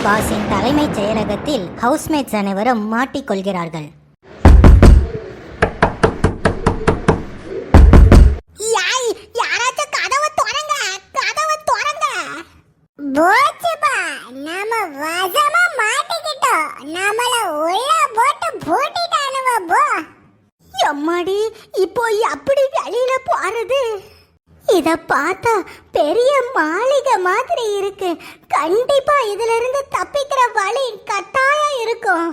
பாஸின் தலைமைச் செயலகத்தில் ஹவுஸ்மேட்ஸ் அனைவரும் மாட்டிக்கொள்கிறார்கள். அம்மாடி, இப்போ எப்படி வெளியில போறது? இத பார்த்தா பெரிய மாளிகை மாதிரி இருக்கு. கண்டிப்பா இதுல இருந்து தப்பிக்கிற வழி கட்டாயம் இருக்கும்.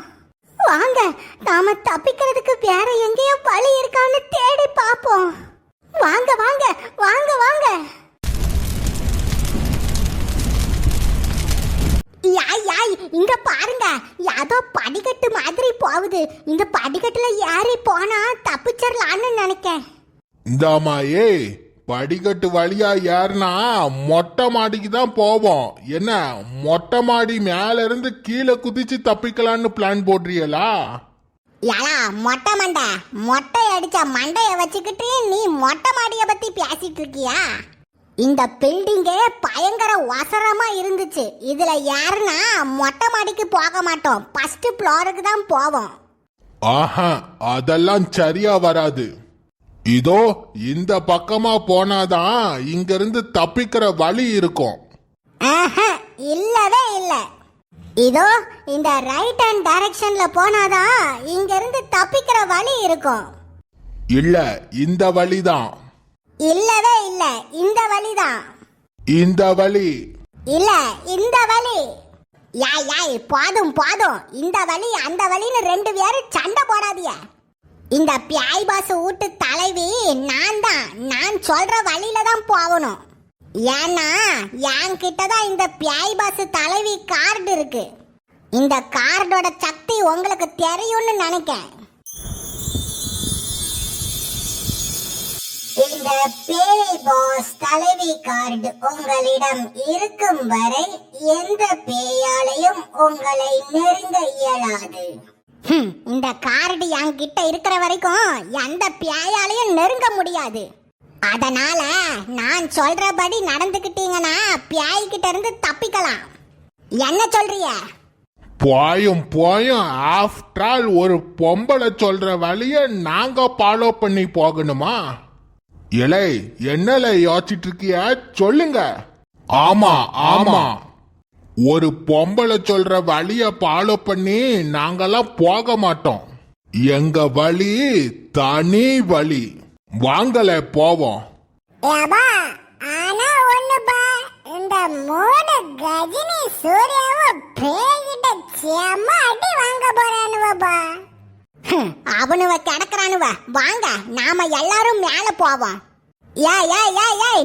வாங்க, நாம தப்பிக்கிறதுக்கு வேற எங்கேயோ வழி இருக்கான்னு தேடி பாப்போம். வாங்க வாங்க வாங்க வாங்க. யாய் யாய், இங்க பாருங்க, ஏதோ படிக்கட்டு மாதிரி போகுது. இந்த படிக்கட்டுல ஏறி போனா தப்பிச்சிடலான்னு நினைக்கேன். இந்தாமா, ஏய், படிக்கட்டு வழியா ஏறினா மொட்டை மாடிக்கு தான் போவோம். என்ன, மொட்டை மாடி மேல இருந்து கீழே குதிச்சு தப்பிக்கலான்னு பிளான் போடுறீங்களா? யாரா மொட்டை மண்டை, மொட்டை அடிச்ச மண்டைய வச்சுக்கிட்டு நீ மொட்டை மாடிய பத்தி பேசிட்டு இருக்கியா? இந்த பில்டிங்கே பயங்கர வசரமா இருந்துச்சு. இதுல யாருன்னா மொட்டை மாடிக்கு போக மாட்டோம், ஃபர்ஸ்ட் ஃப்ளோருக்கு தான் போவோம். ஆஹா, அதெல்லாம் சரியா வராது. இதோ இந்த பக்கமா போனாதான் இங்க இருந்து தப்பிக்கிற வழி இருக்கும். இல்லவே இல்ல. இதோ இந்த ரைட் ஹேண்ட் டைரக்ஷன்ல போனாதான் இங்க இருந்து தப்பிக்கிற வழி இருக்கும். இல்ல, இந்த வழிதான். இல்லவே இல்ல, இந்த வழிதான். இந்த வழி இல்ல, இந்த வழி. யாய் யாய், போதும் போதும். இந்த வழி அந்த வழின்னு ரெண்டு பேரும் சண்டை போடாதீங்க. இந்த பியாய் பாஸ் வீட்டு தலைவி நான் தான். நான் சொல்ற வழியில தான் போகணும். ஏன்னா என் கிட்ட தான் இந்த பியாய் பாஸ் தலைவி கார்டு இருக்கு. இந்த கார்டோட சக்தி உங்களுக்கு தெரியும்னு நினைக்கிறேன். இந்த பேய் பாஸ் தலைவி கார்டு உங்களிடம் இருக்கும் வரை எந்த பேயாலையும் உங்களை நெருங்க இயலாது. இந்த கார்டு என்கிட்ட இருக்கிற வரைக்கும் எந்த பேயாலையும் நெருங்க முடியாது. அதனால நான் சொல்றபடி நடந்துக்கிட்டீங்கன்னா பேய்கிட்ட இருந்து தப்பிக்கலாம். என்ன சொல்றிய? போயும் போயும், ஆஃப்டர் ஆல் ஒரு பொம்பளை சொல்ற வழிய நாங்க ஃபாலோ பண்ணி போகணுமா? இலை, என்னல யோசிச்சுட்டு இருக்கிய? சொல்லுங்க. ஆமா ஆமா, ஒரு பொம்பளை சொல்ற வழிய ஃபாலோ பண்ணி நாங்கெல்லாம் போக மாட்டோம். எங்க வழி தனி வழி. வாங்கல போவோம். இந்த மூணு கஜினி சூர்யாவும் பேய்கிட்ட செம்ம அடி வாங்க போறானுவா. அவனுவ கிடக்குறானுவ. வாங்க, நாம எல்லாரும் மேல போவோம்.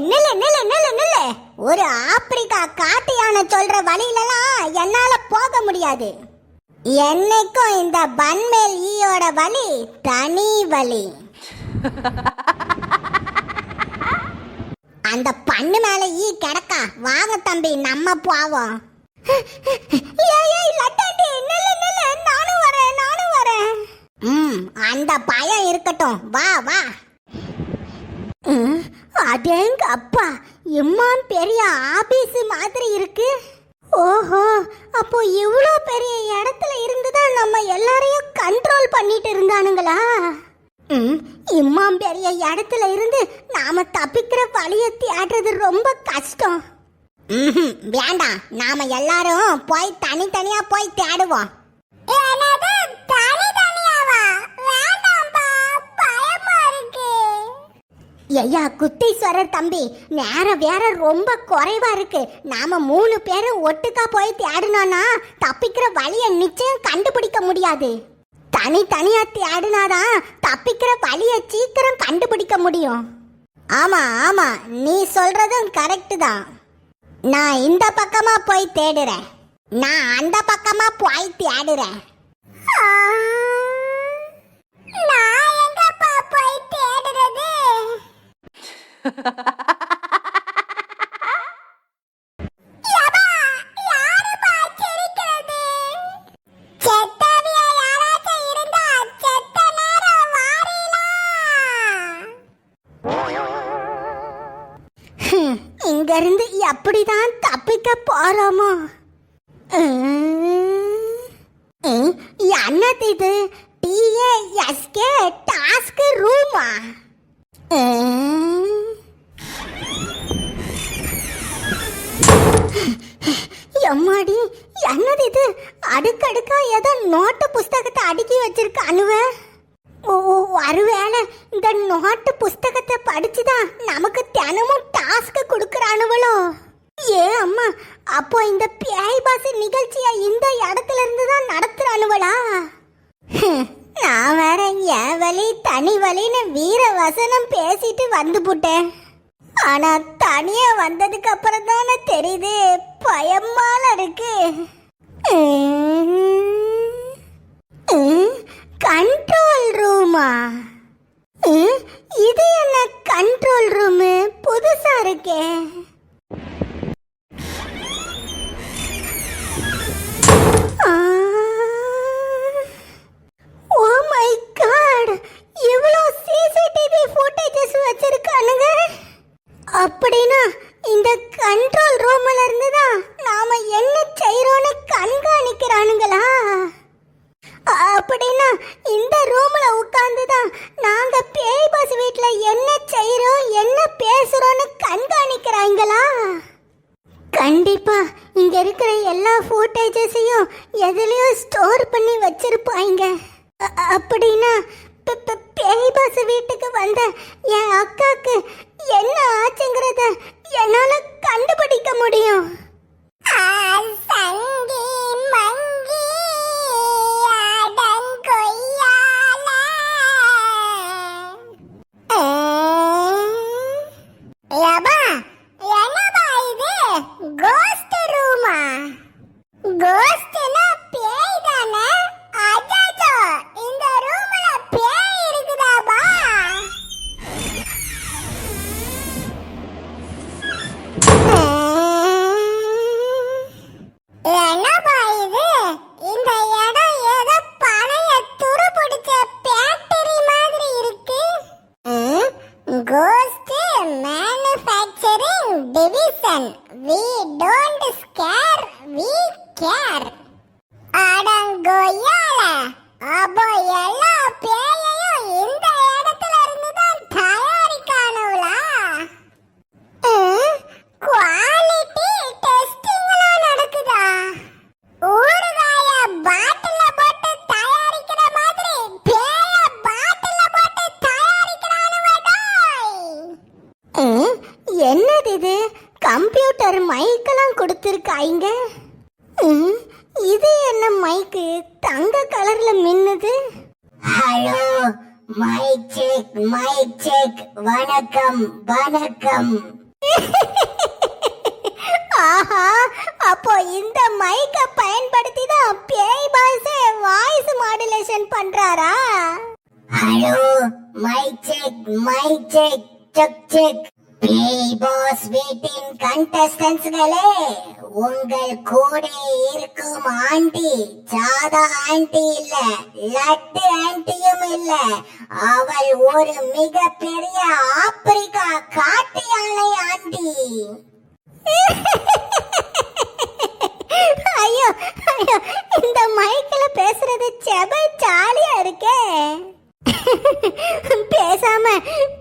நில்லு நில்லு நில்லு நில்லு. ஒரு ஆப்பிரிக்கா காட்டு யானை சொல்ற வழியிலலாம் என்னால போக முடியாது. என்னைக்கும் இந்த பன்மேல் ஈயோட வழி தனி வழி. அந்த பண்ணு மேல ஈ கிடக்கா. வாங்க தம்பி, நம்ம போவோம். நானும் வரேன், நானும் வரேன். அந்த பயம் இருக்கட்டும், வா வா. அடேங்க அப்பா, எம்மான் பெரிய ஆபீஸ் மாதிரி இருக்கு. ஓஹோ, அப்போ இவ்வளோ பெரிய இடத்துல இருந்துதான் நம்ம எல்லாரையும் கண்ட்ரோல் பண்ணிட்டு இருந்தானுங்களா? இம்மாம் பெரிய இடத்துல இருந்து நாம தப்பிக்கிற வழியை தேடுறது ரொம்ப கஷ்டம். வேண்டாம், நாம எல்லாரும் போய் தனித்தனியா போய் தேடுவோம். ஐயா குத்தீஸ்வரர் தம்பி, நேரம் வேற ரொம்ப குறைவா இருக்கு. நாம 3 பேரும் ஒட்டுக்கா போய் தேடினோம்னா தப்பிக்கிற வழியை நிச்சயம் கண்டுபிடிக்க முடியாது. தனித்தனியா தேடினாதான் தப்பிக்கிற வழியை சீக்கிரம் கண்டுபிடிக்க முடியும். ஆமா ஆமா, நீ சொல்றதும் கரெக்ட் தான். நான் இந்த பக்கமா போய் தேடுறேன், நான் அந்த பக்கமா போய் தேடுறேன். நான் எங்கப்பா போய் தேடுறது? இங்க இருந்து எப்படிதான் தப்பிக்க போறோமோ? என்னது இது? TASK டாஸ்க் ரூமா? எம்மாடி, என்னது இது? அடுக்கடுக்கா ஏதோ நோட்டு புஸ்தகத்தை அடுக்கி வச்சிருக்கானுவ. ஒருவேளை இந்த நோட்டு புஸ்தகத்தை படிச்சுதான் நமக்கு தினமும் டாஸ்க் கொடுக்கறானுவளோ? ஏ அம்மா, அப்போ இந்த பேய் பாஸ் நிகழ்ச்சியை இந்த இடத்துல இருந்து தான் நடத்துறானுவளா? நான் வேற என் வழி தனி வழின்னு வீர வசனம் பேசிட்டு வந்து புட்டேன். ஆனா தனியா வந்ததுக்கு அப்புறம் தானே தெரியுது பயமால இருக்கு. கண்ட்ரோல் ரூமா? இது என்ன கண்ட்ரோல் ரூம்? புதுசா இருக்கே. ஓ மை காட், இவ்ளோ சிசிடிவி ஃபுட்டேஜஸ் வச்சிருக்கானுங்க. அப்படினா இந்த கண்ட்ரோல் ரூம்ல இருந்து தான் நாம என்ன செய்றோம்னு கண்காணிக்கறானுங்களா? அப்படினா இந்த ரூம்ல உட்கார்ந்து தான் நாங்க பேய் பாஸ் வீட்ல என்ன செய்றோம் என்ன பேசுறோம்னு கண்காணிக்கறாங்களா? கண்டிப்பா இங்க இருக்கிற எல்லா ஃபுட்டேஜஸையும் எதுலயோ ஸ்டோர் பண்ணி வச்சிருப்பாங்க. அப்படினா பேய் பாஸ் வீட்டுக்கு வந்த என் அக்காக்கு என்ன ஆச்சுங்கறத என்னால கண்டுபிடிக்க முடியும். சங்கி மங்கி அடங்கொய்யால லபா, என்னபா இது? கோஸ்ட் ரூமா? கோஸ்ட்னா பேய் தானே? அடடோ, இந்த ரூம்ல பேய் இருக்குதாபா? என்னபா இது? இந்த இடம் ஏதோ பழைய துரு பிடிச்ச ஃபேக்டரி மாதிரி இருக்கு. Ghost manufacturing division. We don't scare, we care. அடங்கோயால, அப்போ எல்லா பேயையும் இந்த இடத்துல இருந்து தான் தயாரிக்கானுங்களா? குவாலிட்டி டெஸ்டிங்லாம் நடக்குதா? ஊறுகாய பாட்டில்ல போட்டு தயாரிக்கிற மாதிரி பேய பாட்டில்ல போட்டு தயாரிக்கிறானுவடா. என்னது இது? கம்ப்யூட்டர் மைக்கெல்லாம் கொடுத்துருக்காங்க. இது என்ன மைக்கு? தங்க கலர்ல மின்னுது. Hello, mic check, mic check. வணக்கம் வணக்கம். ஆஹா, அப்போ இந்த மைக்கை பயன்படுத்தி தான் பேய் பாஸே வாய்ஸ் மாடுலேஷன் பண்றாரா? Hello, mic check, mic check. Check check. பேய் பாஸ் வீட்டின் கண்டஸ்டன்ட்ஸ்களே, உங்கள் கூட இருக்கும் ஆண்டி சாதா ஆண்டி இல்ல, லட்டு ஆண்டியும் இல்ல. அவள் ஒரு மிகப்பெரிய ஆப்பிரிக்கா காட்டு யானை ஆண்டி. ஐயோ ஐயோ, இந்த மைக்ல பேசுறது செப ஜாலியா இருக்கே. பேசாம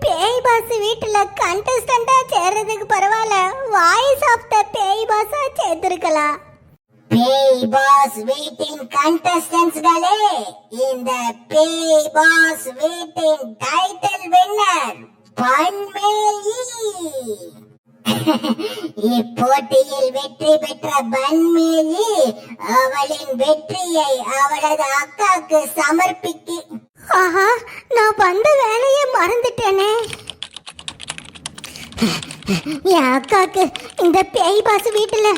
பேய் பாஸ் வீட்டுல கண்டஸ்டண்டா சேர்றதுக்கு பரவாயில்ல, வாய்ஸ் ஆஃப் த பேய் பாஸா சேர்த்திருக்கலாம். பேய் பாஸ் வீட்டின் கண்டஸ்டன்ட்ஸ்களே, இந்த பேய் பாஸ் வீட்டின் டைட்டில் வின்னர் பன்மேலி. இப்போட்டியில் வெற்றி பெற்ற பன்மேலி அவளின் வெற்றியை அவளது அக்காக்கு சமர்ப்பிக்கு. ஆஹா, நான் வந்த வேலையை மறந்துட்டேனே. என் அக்காக்கு இந்த பேய் பாஸ் வீட்டுல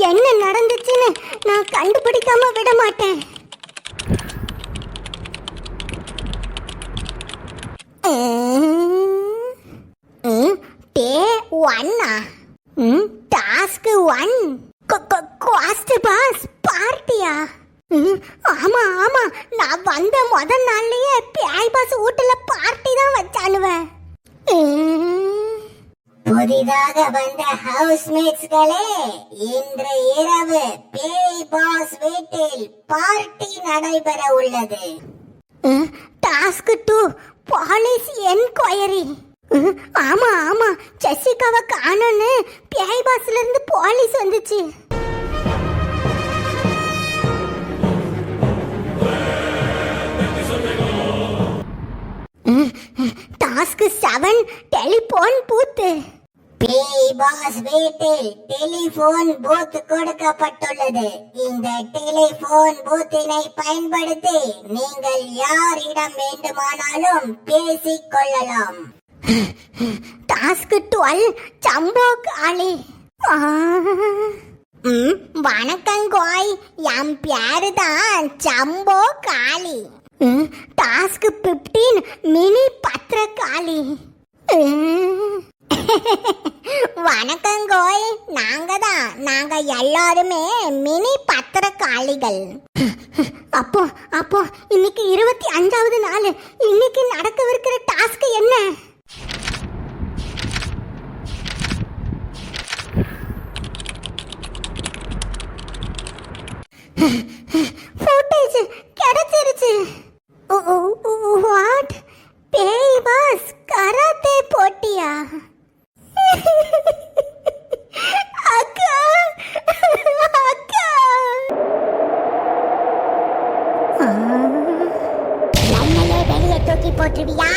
என்ன நடந்துச்சுன்னு நான் கண்டுபிடிக்காம விட மாட்டேன். டாஸ்க் 1 கோஸ்ட் பாஸ் பார்ட்டியா? ஆமா ஆமா, நான் வந்த முதல் நாள்லயே பேய் பாஸ் வீட்டுல பார்ட்டி தான் வச்சானுவேன். புதிதாக வந்த ஹவுஸ்மேட்ஸ்களே, இன்று இரவு பேய் பாஸ் வீட்டில் பார்ட்டி நடைபெற உள்ளது. Task 2 police enquiry. ஆமா ஆமா, ஜெசிகாவை காணோன்னு பேய் பாஸ்ல இருந்து போலீஸ் வந்துச்சு. Task 7 telephone booth. பேய் பாஸ் வீட்டில் டெலிபோன் பூத் கொடுக்கப்பட்டுள்ளது. இந்த டெலிபோன் பூத்தினை பயன்படுத்தி நீங்கள் யாரிடம் வேண்டுமானாலும் பேசிக் கொள்ளலாம். டாஸ்க் 12 ஜம்போ காளி. வணக்கம் கோய், என் பேரு தான் ஜம்போ காளி. டாஸ்க் 15 மினி பத்திரகாளி. வணக்கம் கோய், நாங்க எல்லாருமே மினி பத்திரகாளிகள். அப்போ இன்னைக்கு 25வது நாள். இன்னைக்கு நடக்கவிருக்கிற டாஸ்க் என்ன? ஃபுட்டேஜ் கிடைச்சிருச்சு. வாட்? பேய் பாஸ் கராத்தே போட்டியா? அக்கா அக்கா, என்னையே வெளியே தூக்கி போட்டுவியா?